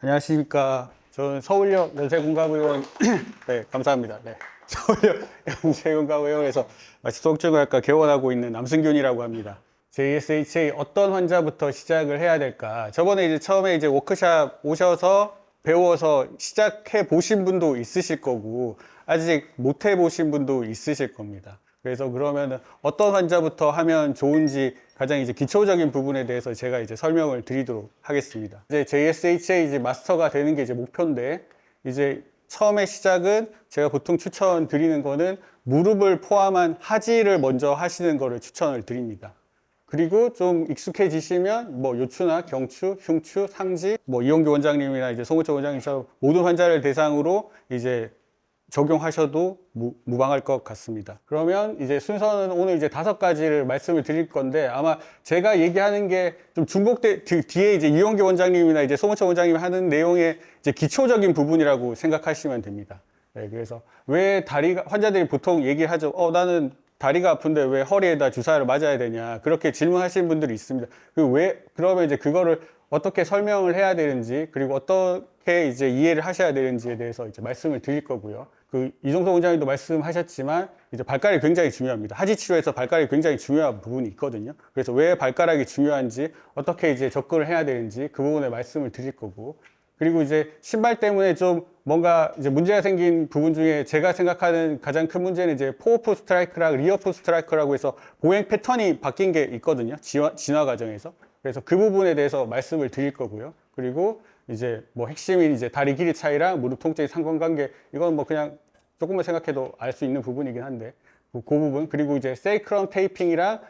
안녕하십니까. 저는 서울역 연세공감의원, 네, 감사합니다. 네. 서울역 연세공감의원에서 마취통증의학과 개원하고 있는 남승균이라고 합니다. JSHA 어떤 환자부터 시작을 해야 될까? 저번에 이제 처음에 이제 워크샵 오셔서 배워서 시작해 보신 분도 있으실 거고, 아직 못 해 보신 분도 있으실 겁니다. 그래서 그러면 어떤 환자부터 하면 좋은지 가장 이제 기초적인 부분에 대해서 제가 이제 설명을 드리도록 하겠습니다. 이제 JSHA 이제 마스터가 되는 게 이제 목표인데, 이제 처음에 시작은 제가 보통 추천드리는 거는 무릎을 포함한 하지를 먼저 하시는 거를 추천을 드립니다. 그리고 좀 익숙해지시면 뭐 요추나 경추, 흉추, 상지, 뭐 이용규 원장님이나 이제 송우철 원장님처럼 모든 환자를 대상으로 이제 적용하셔도 무방할 것 같습니다. 그러면 이제 순서는 오늘 이제 5가지를 말씀을 드릴 건데, 아마 제가 얘기하는 게 좀 중복돼, 뒤에 이제 이용규 원장님이나 이제 송우철 원장님이 하는 내용의 이제 기초적인 부분이라고 생각하시면 됩니다. 네, 그래서 왜 환자들이 보통 얘기하죠. 나는 다리가 아픈데 왜 허리에다 주사를 맞아야 되냐. 그렇게 질문하시는 분들이 있습니다. 그러면 이제 그거를 어떻게 설명을 해야 되는지, 그리고 어떻게 이제 이해를 하셔야 되는지에 대해서 이제 말씀을 드릴 거고요. 이종석 원장님도 말씀하셨지만, 이제 발가락이 굉장히 중요합니다. 하지 치료에서 발가락이 굉장히 중요한 부분이 있거든요. 그래서 왜 발가락이 중요한지, 어떻게 이제 접근을 해야 되는지 그 부분에 말씀을 드릴 거고, 그리고 이제 신발 때문에 좀 뭔가 이제 문제가 생긴 부분 중에 제가 생각하는 가장 큰 문제는 이제 포어풋 스트라이크랑 리어풋 스트라이크라고 해서 보행 패턴이 바뀐 게 있거든요. 진화 과정에서. 그래서 그 부분에 대해서 말씀을 드릴 거고요. 그리고 이제 뭐 핵심인 이제 다리 길이 차이랑 무릎 통증의 상관관계, 이건 뭐 그냥 조금만 생각해도 알 수 있는 부분이긴 한데, 그 부분, 그리고 이제 세이크럼 테이핑이랑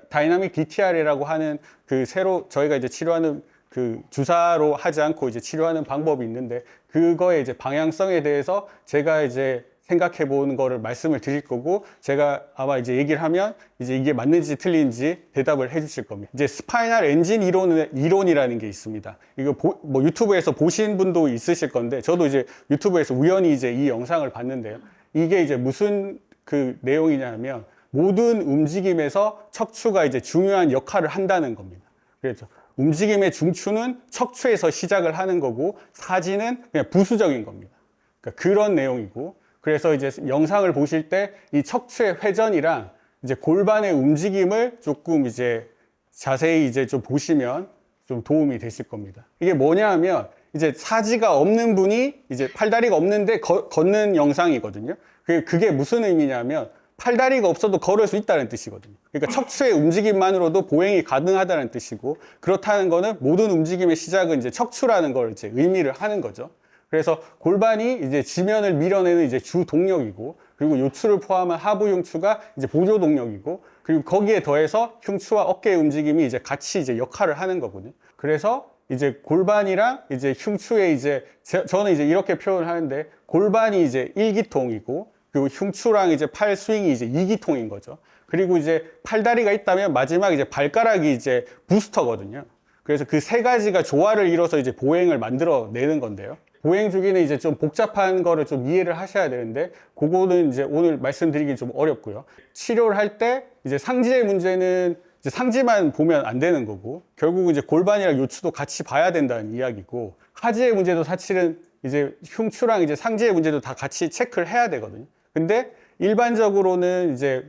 다이나믹 DTR이라고 하는 그 새로 저희가 이제 치료하는 그 주사로 하지 않고 이제 치료하는 방법이 있는데, 그거의 이제 방향성에 대해서 제가 이제 생각해 보는 거를 말씀을 드릴 거고, 제가 아마 이제 얘기를 하면 이제 이게 맞는지 틀린지 대답을 해 주실 겁니다. 이제 스파이널 엔진 이론이라는 게 있습니다. 이거 뭐 유튜브에서 보신 분도 있으실 건데, 저도 이제 유튜브에서 우연히 이제 이 영상을 봤는데요. 이게 이제 무슨 그 내용이냐면, 모든 움직임에서 척추가 이제 중요한 역할을 한다는 겁니다. 그래서 움직임의 중추는 척추에서 시작을 하는 거고, 사지는 그냥 부수적인 겁니다. 그러니까 그런 내용이고, 그래서 이제 영상을 보실 때 이 척추의 회전이랑 이제 골반의 움직임을 조금 이제 자세히 이제 좀 보시면 좀 도움이 되실 겁니다. 이게 뭐냐 하면, 이제 사지가 없는 분이 이제 팔다리가 없는데 걷는 영상이거든요. 그게 무슨 의미냐면, 팔다리가 없어도 걸을 수 있다는 뜻이거든요. 그러니까 척추의 움직임만으로도 보행이 가능하다는 뜻이고, 그렇다는 거는 모든 움직임의 시작은 이제 척추라는 걸 이제 의미를 하는 거죠. 그래서 골반이 이제 지면을 밀어내는 이제 주 동력이고, 그리고 요추를 포함한 하부 흉추가 이제 보조 동력이고, 그리고 거기에 더해서 흉추와 어깨의 움직임이 이제 같이 이제 역할을 하는 거거든요. 그래서 이제 골반이랑 이제 흉추의 이제 저는 이제 이렇게 표현을 하는데, 골반이 이제 1기통이고, 그리고 흉추랑 이제 팔 스윙이 이제 2기통인 거죠. 그리고 이제 팔다리가 있다면 마지막 이제 발가락이 이제 부스터거든요. 그래서 그 3가지가 조화를 이뤄서 이제 보행을 만들어내는 건데요. 보행 주기는 이제 좀 복잡한 거를 좀 이해를 하셔야 되는데, 그거는 이제 오늘 말씀드리기 좀 어렵고요. 치료를 할 때 이제 상지의 문제는 이제 상지만 보면 안 되는 거고, 결국 이제 골반이랑 요추도 같이 봐야 된다는 이야기고, 하지의 문제도 사실은 이제 흉추랑 이제 상지의 문제도 다 같이 체크를 해야 되거든요. 근데 일반적으로는 이제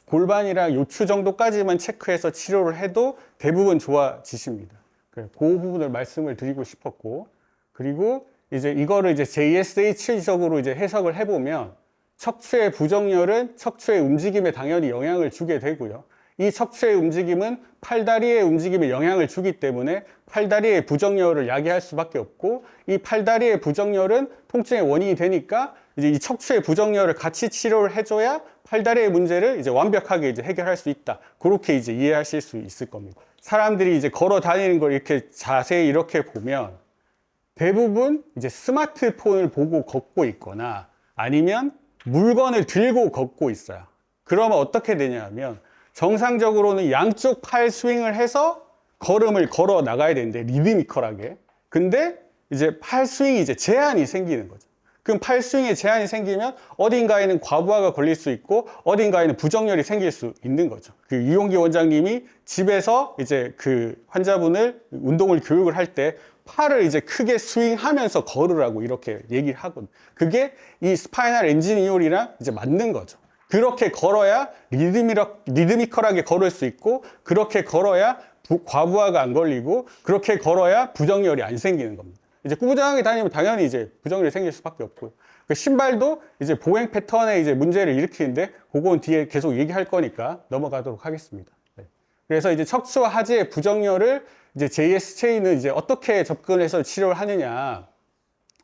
골반이랑 요추 정도까지만 체크해서 치료를 해도 대부분 좋아지십니다. 그 부분을 말씀을 드리고 싶었고, 그리고 이제 이거를 이제 JSH적으로 이제 해석을 해보면, 척추의 부정렬은 척추의 움직임에 당연히 영향을 주게 되고요. 이 척추의 움직임은 팔다리의 움직임에 영향을 주기 때문에 팔다리의 부정렬을 야기할 수밖에 없고, 이 팔다리의 부정렬은 통증의 원인이 되니까 이제 이 척추의 부정렬을 같이 치료를 해줘야 팔다리의 문제를 이제 완벽하게 이제 해결할 수 있다. 그렇게 이제 이해하실 수 있을 겁니다. 사람들이 이제 걸어 다니는 걸 이렇게 자세히 이렇게 보면, 대부분 이제 스마트폰을 보고 걷고 있거나 아니면 물건을 들고 걷고 있어요. 그러면 어떻게 되냐면, 정상적으로는 양쪽 팔 스윙을 해서 걸음을 걸어 나가야 되는데, 리드미컬하게. 근데 이제 팔 스윙이 이제 제한이 생기는 거죠. 그럼 팔 스윙에 제한이 생기면 어딘가에는 과부하가 걸릴 수 있고, 어딘가에는 부정렬이 생길 수 있는 거죠. 이용기 원장님이 집에서 이제 그 환자분을 운동을 교육을 할 때 팔을 이제 크게 스윙하면서 걸으라고 이렇게 얘기를 하거든. 그게 이 스파이널 엔지니어링이랑 이제 맞는 거죠. 그렇게 걸어야 리드미컬하게 걸을 수 있고, 그렇게 걸어야 과부하가 안 걸리고, 그렇게 걸어야 부정열이 안 생기는 겁니다. 이제 꾸준하게 다니면 당연히 이제 부정열이 생길 수밖에 없고요. 그 신발도 이제 보행 패턴에 이제 문제를 일으키는데, 그건 뒤에 계속 얘기할 거니까 넘어가도록 하겠습니다. 네. 그래서 이제 척추와 하지의 부정열을 이제 JSHA는 이제 어떻게 접근해서 치료를 하느냐.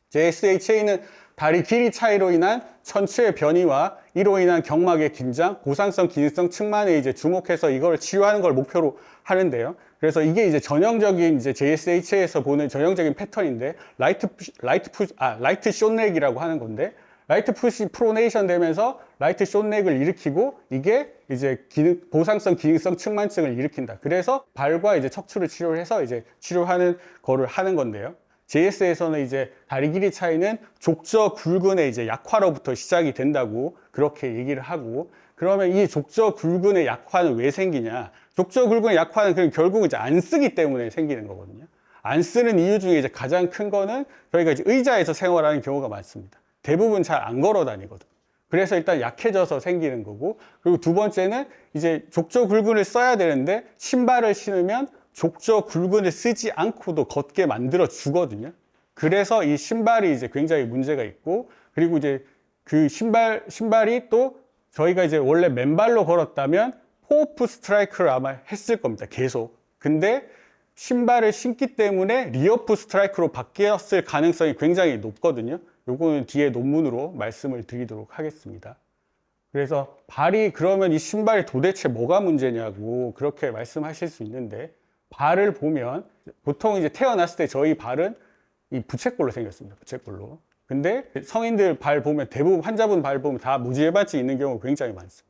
JSHA는 다리 길이 차이로 인한 천추의 변이와 이로 인한 경막의 긴장, 고상성 기능성 측만에 이제 주목해서 이걸 치료하는 걸 목표로 하는데요. 그래서 이게 이제 전형적인 이제 JSHA에서 보는 전형적인 패턴인데, 라이트 숏렉이라고 하는 건데, 라이트 푸시 프로네이션 되면서 라이트 숏렉을 일으키고, 이게 이제 보상성 기능성 측만증을 일으킨다. 그래서 발과 이제 척추를 치료를 해서 이제 치료하는 거를 하는 건데요. JS에서는 이제 다리 길이 차이는 족저 굴근의 이제 약화로부터 시작이 된다고 그렇게 얘기를 하고, 그러면 이 족저 굴근의 약화는 왜 생기냐? 족저 굴근의 약화는 그럼 결국 이제 안 쓰기 때문에 생기는 거거든요. 안 쓰는 이유 중에 이제 가장 큰 거는 저희가 이제 의자에서 생활하는 경우가 많습니다. 대부분 잘 안 걸어 다니거든. 그래서 일단 약해져서 생기는 거고, 그리고 두 번째는 이제 족저 굴근을 써야 되는데 신발을 신으면 족저 굴근을 쓰지 않고도 걷게 만들어 주거든요. 그래서 이 신발이 이제 굉장히 문제가 있고, 그리고 이제 그 신발이 또 저희가 이제 원래 맨발로 걸었다면 포오프 스트라이크를 아마 했을 겁니다. 계속. 근데 신발을 신기 때문에 리어프 스트라이크로 바뀌었을 가능성이 굉장히 높거든요. 요거는 뒤에 논문으로 말씀을 드리도록 하겠습니다. 그래서 발이, 그러면 이 신발이 도대체 뭐가 문제냐고 그렇게 말씀하실 수 있는데, 발을 보면 보통 이제 태어났을 때 저희 발은 이 부채꼴로 생겼습니다. 부채꼴로. 근데 성인들 발 보면, 대부분 환자분 발 보면 다 무지해반증 있는 경우가 굉장히 많습니다.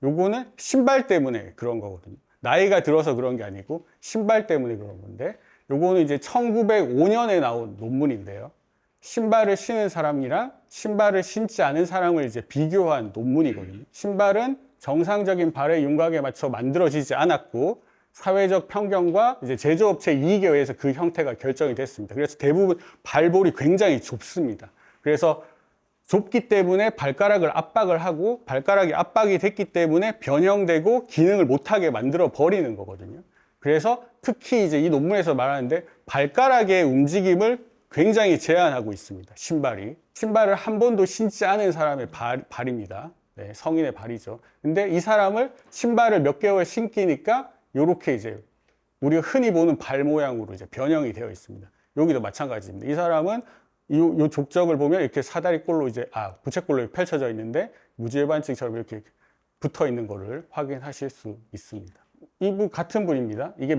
요거는 신발 때문에 그런 거거든요. 나이가 들어서 그런 게 아니고 신발 때문에 그런 건데, 요거는 이제 1905년에 나온 논문인데요. 신발을 신은 사람이랑 신발을 신지 않은 사람을 이제 비교한 논문이거든요. 신발은 정상적인 발의 윤곽에 맞춰 만들어지지 않았고, 사회적 편견과 이제 제조업체 이익에 의해서 그 형태가 결정이 됐습니다. 그래서 대부분 발볼이 굉장히 좁습니다. 그래서 좁기 때문에 발가락을 압박을 하고, 발가락이 압박이 됐기 때문에 변형되고 기능을 못하게 만들어 버리는 거거든요. 그래서 특히 이제 이 논문에서 말하는데 발가락의 움직임을 굉장히 제한하고 있습니다. 신발을 한 번도 신지 않은 사람의 발입니다. 네, 성인의 발이죠. 근데 이 사람을 신발을 몇 개월 신기니까 요렇게 이제 우리가 흔히 보는 발 모양으로 이제 변형이 되어 있습니다. 여기도 마찬가지입니다. 이 사람은 요 족적을 보면 이렇게 사다리꼴로 이제, 부채꼴로 펼쳐져 있는데 무지해반증처럼 이렇게 붙어 있는 거를 확인하실 수 있습니다. 이분 같은 분입니다. 이게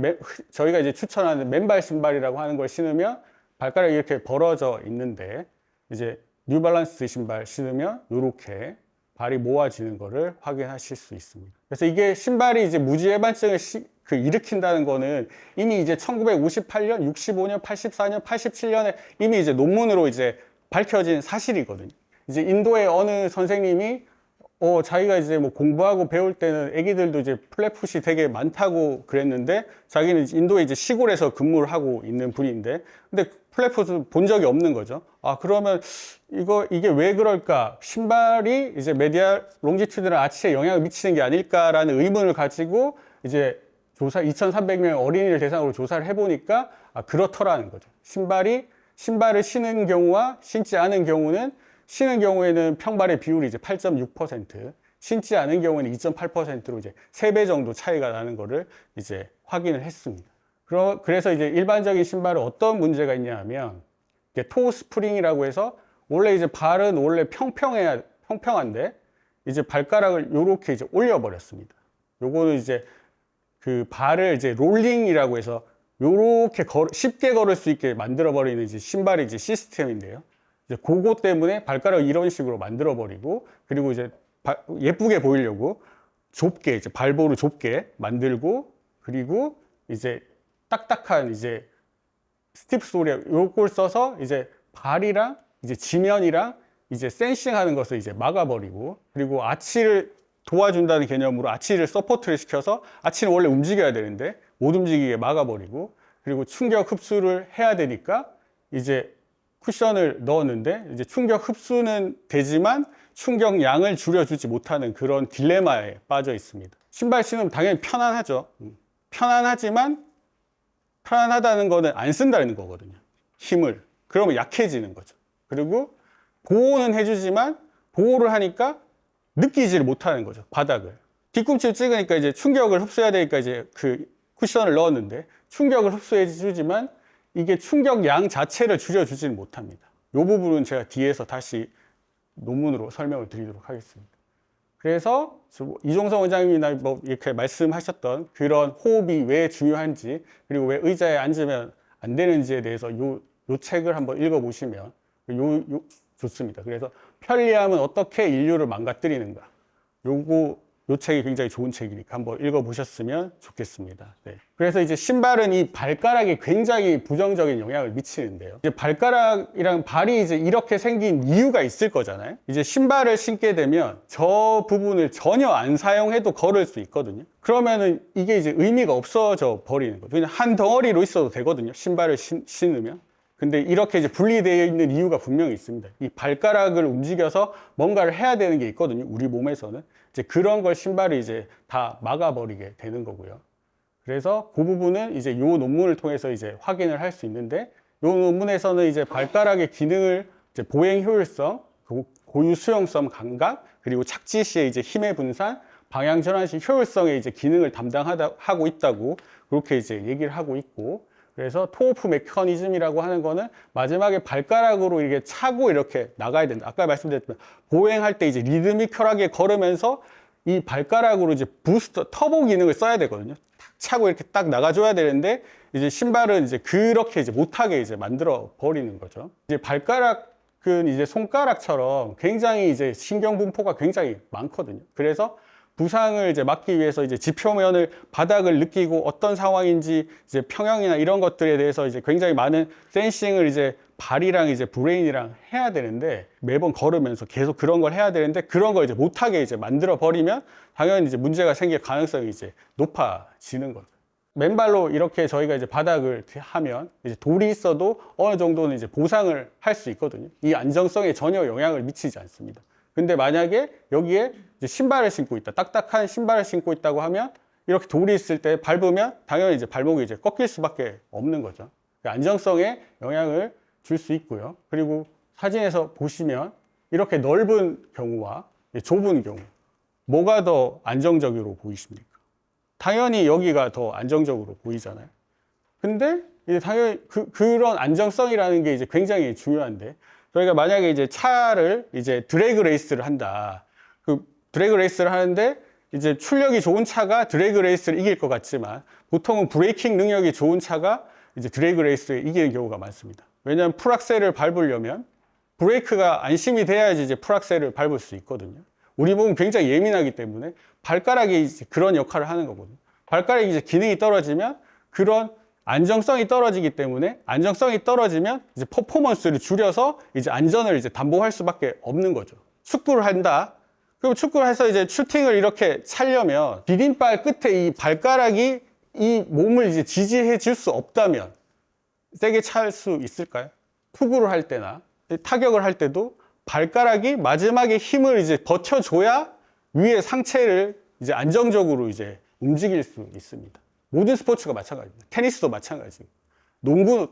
저희가 이제 추천하는 맨발 신발이라고 하는 걸 신으면 발가락이 이렇게 벌어져 있는데, 이제 뉴발란스 신발 신으면 이렇게 발이 모아지는 거를 확인하실 수 있습니다. 그래서 이게 신발이 이제 무지해반증을 일으킨다는 거는 이미 이제 1958년, 65년, 84년, 87년에 이미 이제 논문으로 이제 밝혀진 사실이거든요. 이제 인도의 어느 선생님이 자기가 이제 뭐 공부하고 배울 때는 애기들도 이제 플랫풋이 되게 많다고 그랬는데, 자기는 인도에 이제 시골에서 근무를 하고 있는 분인데, 근데 플랫풋을 본 적이 없는 거죠. 그러면 이게 왜 그럴까? 신발이 이제 메디알 롱지튜드나 아치에 영향을 미치는 게 아닐까라는 의문을 가지고 이제 2,300명 어린이를 대상으로 조사를 해보니까 그렇더라는 거죠. 신발을 신은 경우와 신지 않은 경우는, 신은 경우에는 평발의 비율이 이제 8.6%, 신지 않은 경우에는 2.8%로 이제 3배 정도 차이가 나는 거를 이제 확인을 했습니다. 그래서 이제 일반적인 신발은 어떤 문제가 있냐 하면, 토 스프링이라고 해서 원래 이제 발은 원래 평평한데 이제 발가락을 요렇게 이제 올려버렸습니다. 요거는 이제 그 발을 이제 롤링이라고 해서 요렇게 쉽게 걸을 수 있게 만들어버리는 이제 신발의 이제 시스템인데요. 이제 그거 때문에 발가락을 이런 식으로 만들어버리고, 그리고 이제 예쁘게 보이려고 좁게, 이제 발볼을 좁게 만들고, 그리고 이제 딱딱한 이제 스티프 소리 요걸 써서 이제 발이랑 이제 지면이랑 이제 센싱하는 것을 이제 막아버리고, 그리고 아치를 도와준다는 개념으로 아치를 서포트를 시켜서, 아치는 원래 움직여야 되는데 못 움직이게 막아버리고, 그리고 충격 흡수를 해야 되니까 이제 쿠션을 넣었는데 이제 충격 흡수는 되지만 충격량을 줄여주지 못하는 그런 딜레마에 빠져 있습니다. 신발 신으면 당연히 편안하죠. 편안하지만 편안하다는 거는 안 쓴다는 거거든요. 힘을. 그러면 약해지는 거죠. 그리고 보호는 해주지만 보호를 하니까 느끼지를 못하는 거죠. 바닥을. 뒤꿈치를 찍으니까 이제 충격을 흡수해야 되니까 이제 그 쿠션을 넣었는데 충격을 흡수해 주지만 이게 충격량 자체를 줄여주지는 못합니다. 이 부분은 제가 뒤에서 다시 논문으로 설명을 드리도록 하겠습니다. 그래서 이종성 원장님이나 뭐 이렇게 말씀하셨던 그런 호흡이 왜 중요한지 그리고 왜 의자에 앉으면 안 되는지에 대해서 요 책을 한번 읽어보시면 좋습니다. 그래서 편리함은 어떻게 인류를 망가뜨리는가. 요 책이 굉장히 좋은 책이니까 한번 읽어보셨으면 좋겠습니다. 네. 그래서 이제 신발은 이 발가락에 굉장히 부정적인 영향을 미치는데요. 이제 발가락이랑 발이 이제 이렇게 생긴 이유가 있을 거잖아요. 이제 신발을 신게 되면 저 부분을 전혀 안 사용해도 걸을 수 있거든요. 그러면은 이게 이제 의미가 없어져 버리는 거죠. 그냥 한 덩어리로 있어도 되거든요. 신발을 신으면. 근데 이렇게 이제 분리되어 있는 이유가 분명히 있습니다. 이 발가락을 움직여서 뭔가를 해야 되는 게 있거든요. 우리 몸에서는. 이제 그런 걸 신발이 이제 다 막아버리게 되는 거고요. 그래서 그 부분은 이제 요 논문을 통해서 이제 확인을 할 수 있는데, 요 논문에서는 이제 발가락의 기능을 이제 보행 효율성, 고유 수용성 감각, 그리고 착지 시에 이제 힘의 분산, 방향 전환식 효율성의 이제 기능을 담당하고 있다고 그렇게 이제 얘기를 하고 있고, 그래서 토오프 메커니즘이라고 하는 거는 마지막에 발가락으로 이렇게 차고 이렇게 나가야 된다. 아까 말씀드렸지만 보행할 때 이제 리드미컬하게 걸으면서 이 발가락으로 이제 부스터, 터보 기능을 써야 되거든요. 탁 차고 이렇게 딱 나가줘야 되는데 이제 신발은 이제 그렇게 이제 못하게 이제 만들어 버리는 거죠. 이제 발가락은 이제 손가락처럼 굉장히 이제 신경 분포가 굉장히 많거든요. 그래서 부상을 이제 막기 위해서 이제 지표면을 바닥을 느끼고 어떤 상황인지 이제 평형이나 이런 것들에 대해서 이제 굉장히 많은 센싱을 이제 발이랑 이제 브레인이랑 해야 되는데 매번 걸으면서 계속 그런 걸 해야 되는데 그런 걸 이제 못하게 이제 만들어 버리면 당연히 이제 문제가 생길 가능성이 이제 높아지는 거죠. 맨발로 이렇게 저희가 이제 바닥을 하면 이제 돌이 있어도 어느 정도는 이제 보상을 할 수 있거든요. 이 안정성에 전혀 영향을 미치지 않습니다. 근데 만약에 여기에 이제 신발을 신고 있다, 딱딱한 신발을 신고 있다고 하면 이렇게 돌이 있을 때 밟으면 당연히 이제 발목이 이제 꺾일 수밖에 없는 거죠. 안정성에 영향을 줄 수 있고요. 그리고 사진에서 보시면 이렇게 넓은 경우와 좁은 경우 뭐가 더 안정적으로 보이십니까? 당연히 여기가 더 안정적으로 보이잖아요. 근데 이제 당연히 그런 안정성이라는 게 이제 굉장히 중요한데 저희가 만약에 이제 차를 이제 드래그 레이스를 한다. 그 드래그 레이스를 하는데 이제 출력이 좋은 차가 드래그 레이스를 이길 것 같지만 보통은 브레이킹 능력이 좋은 차가 이제 드래그 레이스에 이기는 경우가 많습니다. 왜냐하면 풀악셀을 밟으려면 브레이크가 안심이 돼야지 이제 풀악셀을 밟을 수 있거든요. 우리 몸은 굉장히 예민하기 때문에 발가락이 이제 그런 역할을 하는 거거든요. 발가락이 이제 기능이 떨어지면 그런 안정성이 떨어지기 때문에 안정성이 떨어지면 이제 퍼포먼스를 줄여서 이제 안전을 이제 담보할 수밖에 없는 거죠. 축구를 한다. 그럼 축구를 해서 이제 슈팅을 이렇게 차려면 디딤발 끝에 이 발가락이 이 몸을 이제 지지해 줄 수 없다면 세게 찰 수 있을까요? 투구를 할 때나 타격을 할 때도 발가락이 마지막에 힘을 이제 버텨줘야 위에 상체를 이제 안정적으로 이제 움직일 수 있습니다. 모든 스포츠가 마찬가지입니다. 테니스도 마찬가지고 농구도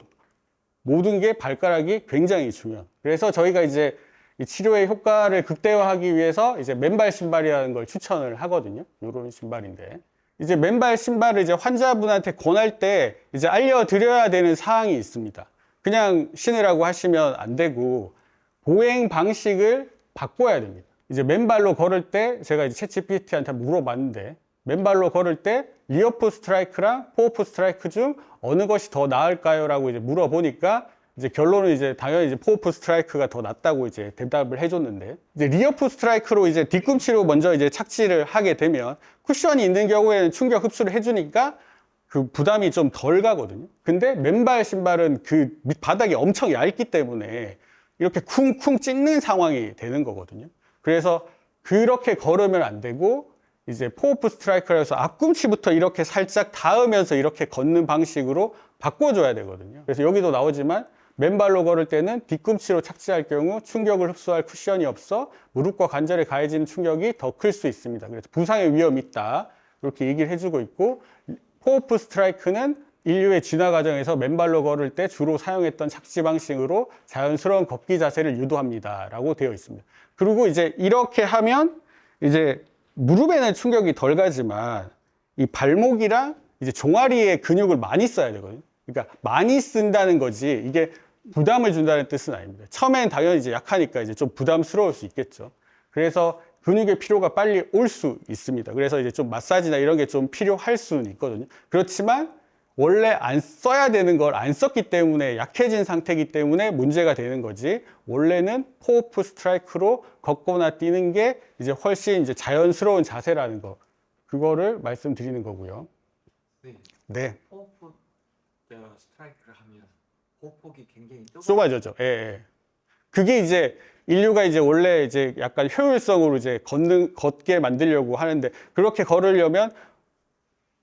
모든 게 발가락이 굉장히 중요합니다. 그래서 저희가 이제 이 치료의 효과를 극대화하기 위해서 이제 맨발 신발이라는 걸 추천을 하거든요. 이런 신발인데 이제 맨발 신발을 이제 환자분한테 권할 때 이제 알려드려야 되는 사항이 있습니다. 그냥 신으라고 하시면 안 되고 보행 방식을 바꿔야 됩니다. 이제 맨발로 걸을 때 제가 이제 챗GPT한테 물어봤는데 맨발로 걸을 때 리어풋 스트라이크랑 포어풋 스트라이크 중 어느 것이 더 나을까요? 라고 이제 물어보니까 이제 결론은 이제 당연히 이제 포어풋 스트라이크가 더 낫다고 이제 대답을 해줬는데 이제 리어풋 스트라이크로 이제 뒤꿈치로 먼저 이제 착지를 하게 되면 쿠션이 있는 경우에는 충격 흡수를 해주니까 그 부담이 좀 덜 가거든요. 근데 맨발 신발은 그 바닥이 엄청 얇기 때문에 이렇게 쿵쿵 찍는 상황이 되는 거거든요. 그래서 그렇게 걸으면 안 되고 이제 포어풋 스트라이크라서 앞꿈치부터 이렇게 살짝 닿으면서 이렇게 걷는 방식으로 바꿔줘야 되거든요. 그래서 여기도 나오지만 맨발로 걸을 때는 뒤꿈치로 착지할 경우 충격을 흡수할 쿠션이 없어 무릎과 관절에 가해지는 충격이 더 클 수 있습니다. 그래서 부상의 위험이 있다. 이렇게 얘기를 해주고 있고, 포워프 스트라이크는 인류의 진화 과정에서 맨발로 걸을 때 주로 사용했던 착지 방식으로 자연스러운 걷기 자세를 유도합니다. 라고 되어 있습니다. 그리고 이제 이렇게 하면 이제 무릎에는 충격이 덜 가지만 이 발목이랑 이제 종아리에 근육을 많이 써야 되거든요. 그러니까 많이 쓴다는 거지 이게 부담을 준다는 뜻은 아닙니다. 처음엔 당연히 이제 약하니까 이제 좀 부담스러울 수 있겠죠. 그래서 근육의 피로가 빨리 올 수 있습니다. 그래서 이제 좀 마사지나 이런 게 좀 필요할 수는 있거든요. 그렇지만 원래 안 써야 되는 걸 안 썼기 때문에 약해진 상태이기 때문에 문제가 되는 거지. 원래는 포워프 스트라이크로 걷거나 뛰는 게 이제 훨씬 이제 자연스러운 자세라는 거. 그거를 말씀드리는 거고요. 네. 네. 호흡 스트라이크를 하면 호흡폭이 굉장히 좁아졌죠. 예, 예. 그게 이제 인류가 이제 원래 이제 약간 효율성으로 이제 걷게 만들려고 하는데 그렇게 걸으려면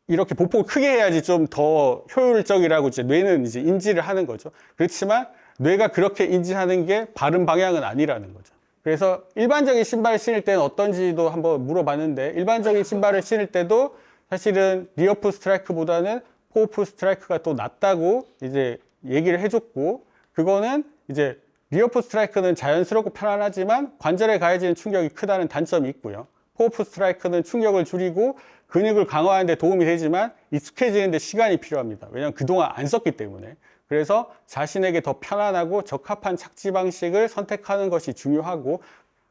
이렇게 보폭을 크게 해야지 좀 더 효율적이라고 이제 뇌는 이제 인지를 하는 거죠. 그렇지만 뇌가 그렇게 인지하는 게 바른 방향은 아니라는 거죠. 그래서 일반적인 신발을 신을 때는 어떤지도 한번 물어봤는데 일반적인 신발을 신을 때도 사실은 리어프 스트라이크보다는 포워프 스트라이크가 또 낫다고 이제 얘기를 해줬고 그거는 이제 리어프 스트라이크는 자연스럽고 편안하지만 관절에 가해지는 충격이 크다는 단점이 있고요. 포워프 스트라이크는 충격을 줄이고 근육을 강화하는 데 도움이 되지만 익숙해지는 데 시간이 필요합니다. 왜냐하면 그동안 안 썼기 때문에. 그래서 자신에게 더 편안하고 적합한 착지 방식을 선택하는 것이 중요하고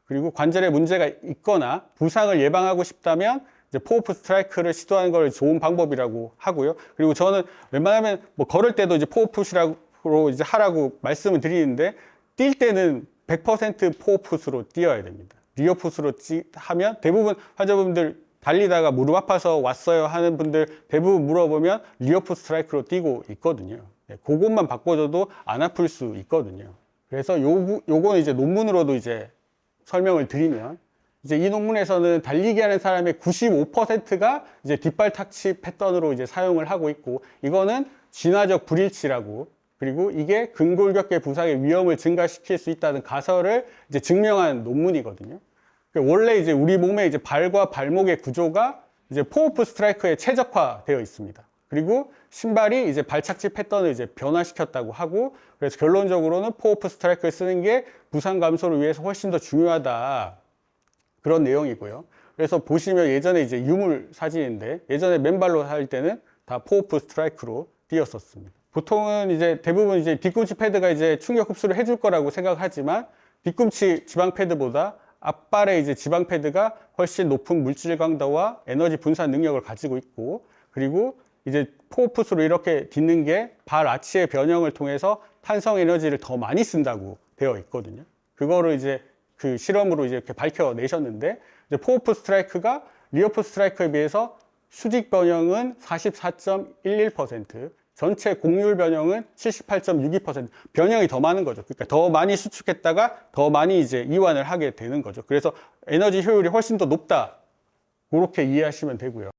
그리고 관절에 문제가 있거나 부상을 예방하고 싶다면 이제 포워프 스트라이크를 시도하는 걸 좋은 방법이라고 하고요. 그리고 저는 웬만하면 뭐 걸을 때도 이제 포워풋으로 이제 하라고 말씀을 드리는데 뛸 때는 100% 포워풋으로 뛰어야 됩니다. 리어풋으로 하면 대부분 환자분들 달리다가 무릎 아파서 왔어요 하는 분들 대부분 물어보면 리어풋 스트라이크로 뛰고 있거든요. 그것만 바꿔줘도 안 아플 수 있거든요. 그래서 요거는 이제 논문으로도 이제 설명을 드리면 이제 이 논문에서는 달리기 하는 사람의 95%가 이제 뒷발 탁치 패턴으로 이제 사용을 하고 있고 이거는 진화적 불일치라고 그리고 이게 근골격계 부상의 위험을 증가시킬 수 있다는 가설을 이제 증명한 논문이거든요. 원래 이제 우리 몸의 이제 발과 발목의 구조가 이제 포워프 스트라이크에 최적화되어 있습니다. 그리고 신발이 이제 발착지 패턴을 이제 변화시켰다고 하고 그래서 결론적으로는 포워프 스트라이크를 쓰는 게 부상 감소를 위해서 훨씬 더 중요하다. 그런 내용이고요. 그래서 보시면 예전에 이제 유물 사진인데 예전에 맨발로 할 때는 다 포워프 스트라이크로 뛰었었습니다. 보통은 이제 대부분 이제 뒤꿈치 패드가 이제 충격 흡수를 해줄 거라고 생각하지만 뒤꿈치 지방 패드보다 앞발의 이제 지방 패드가 훨씬 높은 물질 강도와 에너지 분산 능력을 가지고 있고 그리고 이제 포워풋으로 이렇게 딛는 게 발 아치의 변형을 통해서 탄성 에너지를 더 많이 쓴다고 되어 있거든요. 그거를 이제 그 실험으로 이제 이렇게 밝혀내셨는데 이제 포워풋 스트라이크가 리어풋 스트라이크에 비해서 수직 변형은 44.11%, 전체 곡률 변형은 78.62%, 변형이 더 많은 거죠. 그러니까 더 많이 수축했다가 더 많이 이제 이완을 하게 되는 거죠. 그래서 에너지 효율이 훨씬 더 높다. 그렇게 이해하시면 되고요.